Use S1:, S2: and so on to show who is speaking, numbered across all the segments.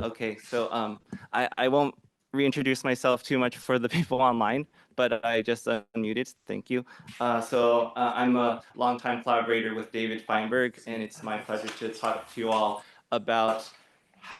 S1: Okay, so I won't reintroduce myself too much for the people online, but I just unmuted. Thank you. I'm a longtime collaborator with David Feinberg, and it's my pleasure to talk to you all about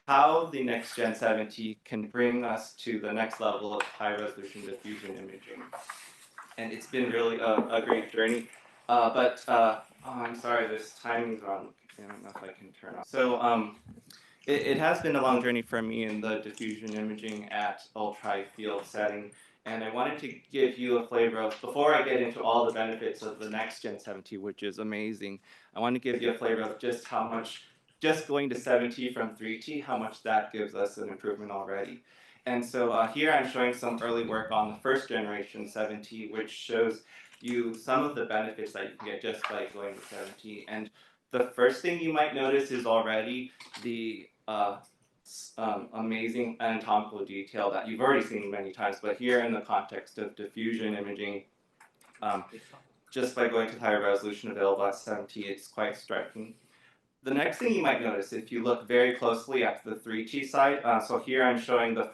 S1: how the NexGen 70 can bring us to the next level of high-resolution diffusion imaging. And it's been really a great journey. Oh, I'm sorry, this timing's wrong. I don't know if I can turn off. It has been a long journey for me in the diffusion imaging at ultra field setting, and I wanted to give you a flavor of, before I get into all the benefits of the NexGen 70, which is amazing, I want to give you a flavor of just how much, just going to 7T from 3T, how much that gives us an improvement already. And so here I'm showing some early work on the first generation 7T, which shows you some of the benefits that you can get just by going to 7T. And the first thing you might notice is already the amazing anatomical detail that you've already seen many times, but here in the context of diffusion imaging, just by going to higher resolution available at 7T, it's quite striking. The next thing you might notice, if you look very closely at the 3T side, so here I'm showing the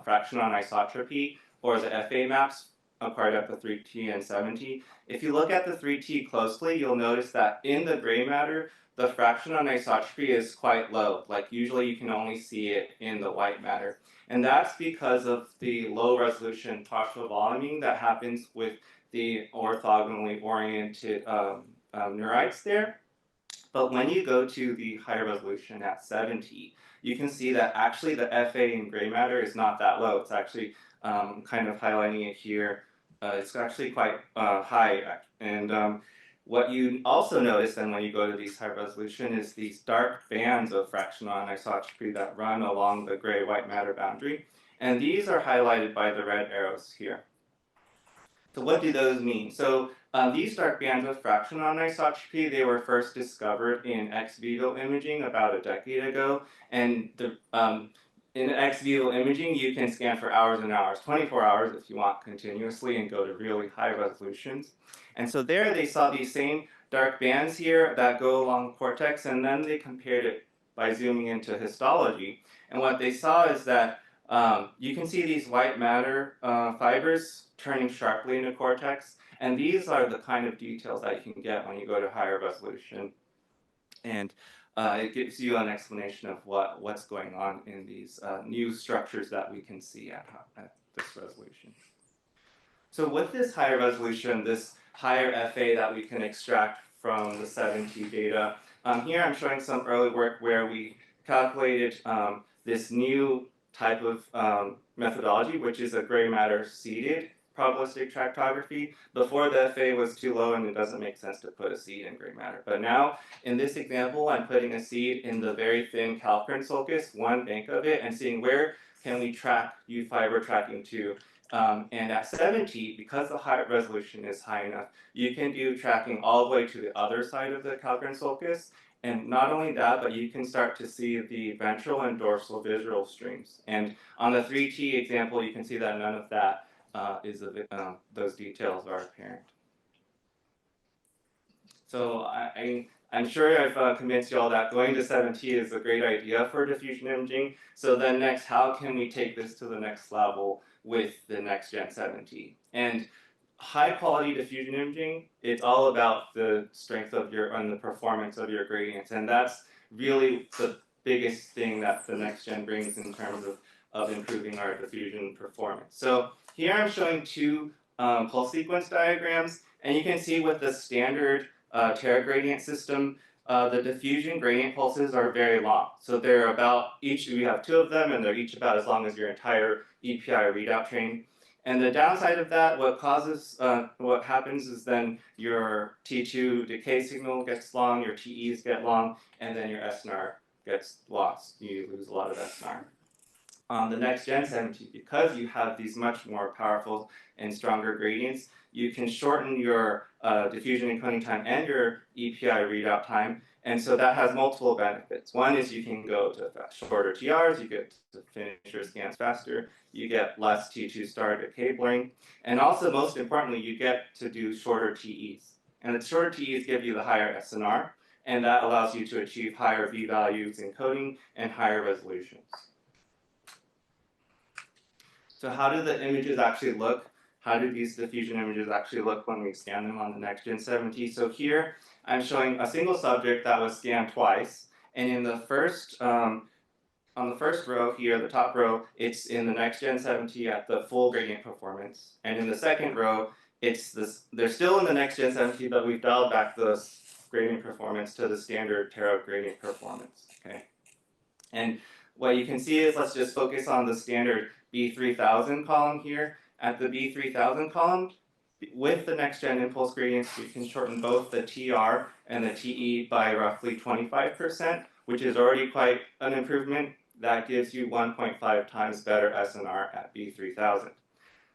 S1: fraction on isotropy, or the FA maps apart at the 3T and 7T. If you look at the 3T closely, you'll notice that in the gray matter, the fraction on isotropy is quite low. Like usually you can only see it in the white matter. And that's because of the low resolution partial voluming that happens with the orthogonally oriented neurites there. But when you go to the higher resolution at 7T, you can see that actually the FA in gray matter is not that low. It's actually kind of highlighting it here. It's actually quite high. And what you also notice then when you go to these high resolution is these dark bands of fractional anisotropy that run along the gray-white matter boundary. And these are highlighted by the red arrows here. So what do those mean? So these dark bands of fractional anisotropy, they were first discovered in ex vivo imaging about a decade ago. And in ex vivo imaging, you can scan for hours and hours, 24 hours if you want continuously, and go to really high resolutions. And so there they saw these same dark bands here that go along the cortex, and then they compared it by zooming into histology. And what they saw is that you can see these white matter fibers turning sharply into cortex, and these are the kind of details that you can get when you go to higher resolution. And it gives you an explanation of what's going on in these new structures that we can see at this resolution. So with this higher resolution, this higher FA that we can extract from the 7T data, here I'm showing some early work where we calculated this new type of methodology, which is a gray matter seeded probabilistic tractography. Before the FA was too low and it doesn't make sense to put a seed in gray matter. But now, in this example, I'm putting a seed in the very thin calcarein sulcus, one bank of it, and seeing where can we track U fiber tracking to. And at 7T, because the high resolution is high enough, you can do tracking all the way to the other side of the calcarein sulcus. And not only that, but you can start to see the ventral and dorsal visual streams. And on the 3T example, you can see that none of that those details are apparent. So I'm sure I've convinced you all that going to 7T is a great idea for diffusion imaging. So then next, how can we take this to the next level with the NexGen 7T? And high quality diffusion imaging, it's all about the strength of and the performance of your gradients. And that's really the biggest thing that the NexGen brings in terms of improving our diffusion performance. So here I'm showing two pulse sequence diagrams, and you can see with the standard Terra gradient system, the diffusion gradient pulses are very long. So they're about, we have two of them, and they're each about as long as your entire EPI readout train. And the downside of that, what happens is then your T2 decay signal gets long, your TEs get long, and then your SNR gets lost. You lose a lot of SNR. On the NexGen 70, because you have these much more powerful and stronger gradients, you can shorten your diffusion encoding time and your EPI readout time. And so that has multiple benefits. One is you can go to shorter TRs, you get to finish your scans faster, you get less T2 star decay blurring, and also most importantly, you get to do shorter TEs. And the shorter TEs give you the higher SNR, and that allows you to achieve higher V values encoding and higher resolutions. So how do the images actually look? How do these diffusion images actually look when we scan them on the NexGen 7T? So here I'm showing a single subject that was scanned twice, and in the first on the first row here, the top row, it's in the NexGen 7T at the full gradient performance, and in the second row, it's this. They're still in the NexGen 7T, but we've dialed back the gradient performance to the standard Tera gradient performance. Okay, and what you can see is, let's just focus on the standard B3000 column here. At the B3000 column, with the NexGen impulse gradients, we can shorten both the TR and the TE by roughly 25%, which is already quite an improvement. That gives you 1.5 times better SNR at B3000.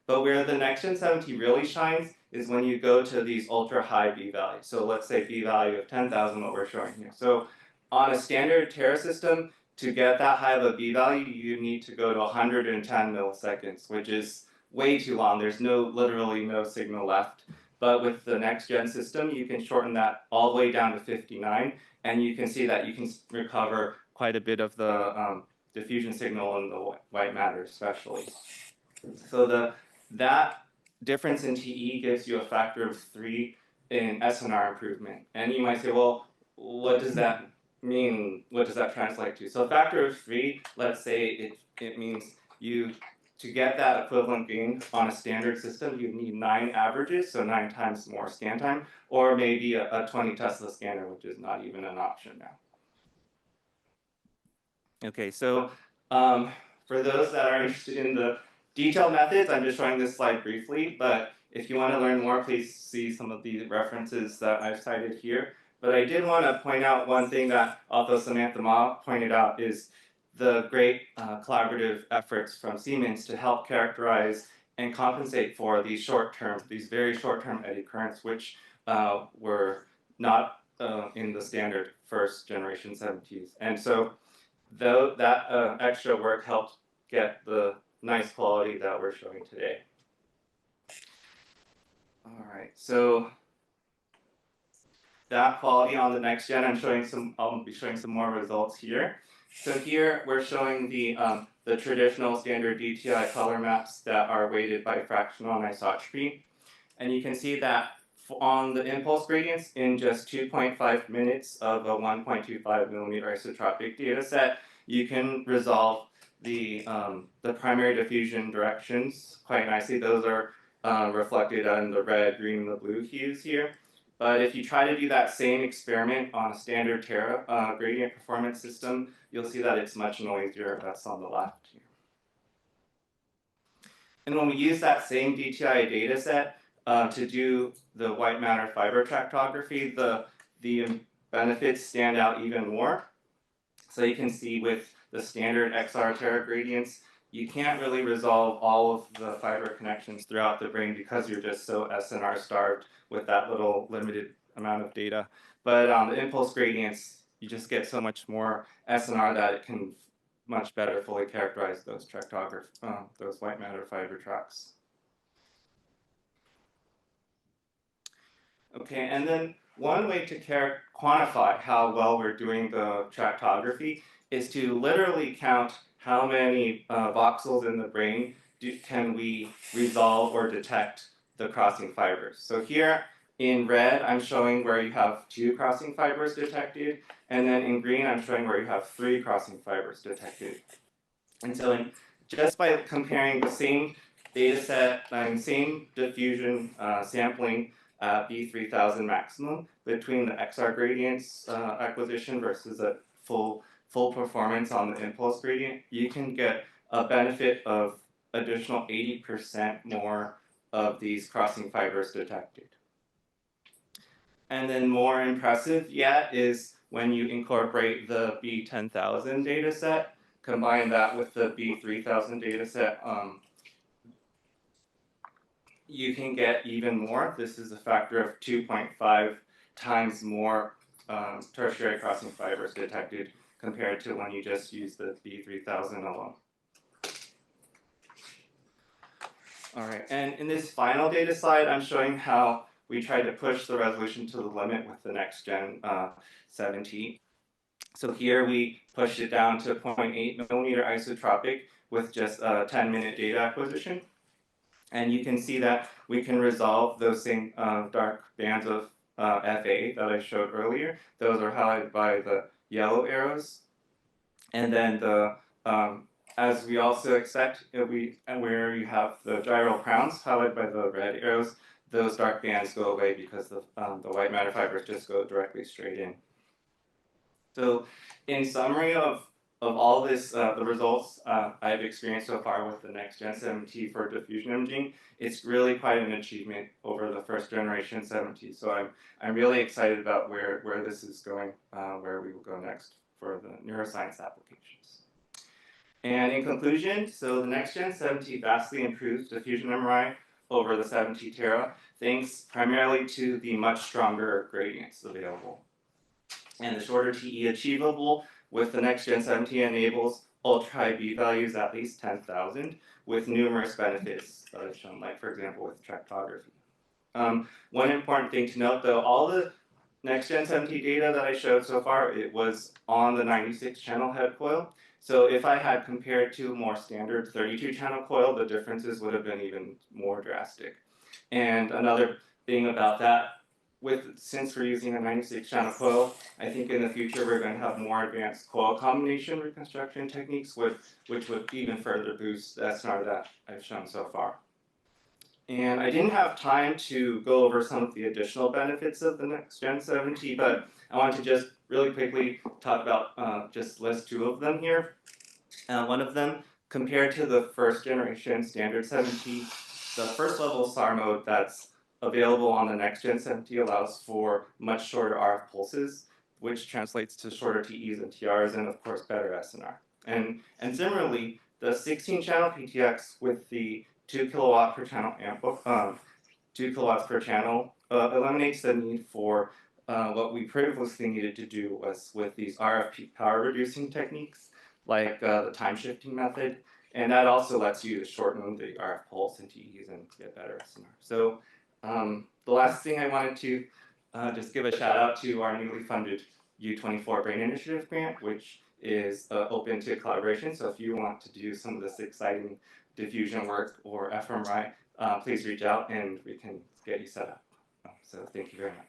S1: But where the NexGen 7T really shines is when you go to these ultra high B values. So let's say B value of 10,000, what we're showing here. So on a standard Tera system, to get that high of a B value, you need to go to 110 milliseconds, which is way too long. There's literally no signal left. But with the NexGen system, you can shorten that all the way down to 59, and you can see that you can recover quite a bit of the diffusion signal in the white matter especially. So that difference in TE gives you a factor of 3 in SNR improvement. And you might say, well, what does that mean? What does that translate to? So a factor of 3, let's say it means to get that equivalent gain on a standard system, you need 9 averages, so 9 times more scan time, or maybe a 20 Tesla scanner, which is not even an option now. Okay, so for those that are interested in the detailed methods, I'm just showing this slide briefly, but if you want to learn more, please see some of the references that I've cited here. But I did want to point out one thing that also Samantha Ma pointed out is the great collaborative efforts from Siemens to help characterize and compensate for these very short-term eddy currents, which were not in the standard first generation 7Ts. And so though that extra work helped get the nice quality that we're showing today. All right, so that quality on the NexGen, I'll be showing some more results here. So here we're showing the traditional standard DTI color maps that are weighted by fractional anisotropy. And you can see that on the impulse gradients in just 2.5 minutes of a 1.25 millimeter isotropic data set, you can resolve the primary diffusion directions quite nicely. Those are reflected in the red, green, and the blue hues here. But if you try to do that same experiment on a standard Tera gradient performance system, you'll see that it's much noisier. That's on the left here. And when we use that same DTI data set to do the white matter fiber tractography, the benefits stand out even more. So you can see with the standard XR Tera gradients, you can't really resolve all of the fiber connections throughout the brain because you're just so SNR starved with that little limited amount of data. But on the impulse gradients, you just get so much more SNR that it can much better fully characterize those those white matter fiber tracks. Okay, and then one way to quantify how well we're doing the tractography is to literally count how many voxels in the brain can we resolve or detect the crossing fibers. So here in red, I'm showing where you have 2 crossing fibers detected, and then in green, I'm showing where you have 3 crossing fibers detected. And so just by comparing the same data set and same diffusion sampling B3000 maximum between the XR gradients acquisition versus a full performance on the impulse gradient, you can get a benefit of additional 80% more of these crossing fibers detected. And then more impressive yet is when you incorporate the B10,000 data set, combine that with the B3000 data set, you can get even more. This is a factor of 2.5 times more tertiary crossing fibers detected compared to when you just use the B3000 alone. All right, and in this final data slide, I'm showing how we tried to push the resolution to the limit with the NexGen 7T. So here we pushed it down to 0.8 millimeter isotropic with just a 10-minute data acquisition. And you can see that we can resolve those same dark bands of FA that I showed earlier. Those are highlighted by the yellow arrows. And then as we also expect, where you have the gyral crowns highlighted by the red arrows, those dark bands go away because the white matter fibers just go directly straight in. So in summary of all this, the results I've experienced so far with the NexGen 7T for diffusion imaging, it's really quite an achievement over the first generation 7T. So I'm really excited about where this is going, where we will go next for the neuroscience applications. And in conclusion, so the NexGen 7T vastly improves diffusion MRI over the 7T Terra, thanks primarily to the much stronger gradients available. And the shorter TE achievable with the NexGen 7T enables ultra-high B values at least 10,000 with numerous benefits that I've shown, like for example with tractography. One important thing to note though, all the NexGen 7T data that I showed so far, it was on the 96 channel head coil. So if I had compared to a more standard 32 channel coil, the differences would have been even more drastic. And another thing about that, since we're using a 96 channel coil, I think in the future we're going to have more advanced coil combination reconstruction techniques, which would even further boost the SNR that I've shown so far. And I didn't have time to go over some of the additional benefits of the NexGen 7T, but I want to just really quickly talk about just list two of them here. One of them, compared to the first generation standard 7T, the first level SAR mode that's available on the NexGen 7T allows for much shorter RF pulses, which translates to shorter TEs and TRs, and of course better SNR. And similarly, the 16 channel PTX with the 2 kilowatt per channel 2 kilowatts per channel eliminates the need for what we previously needed to do was with these RF power reducing techniques like the time shifting method, and that also lets you shorten the RF pulse and TEs and get better SNR. So the last thing I wanted to just give a shout out to our newly funded U24 Brain Initiative grant, which is open to collaboration. So if you want to do some of this exciting diffusion work or fMRI, please reach out and we can get you set up. So thank you very much.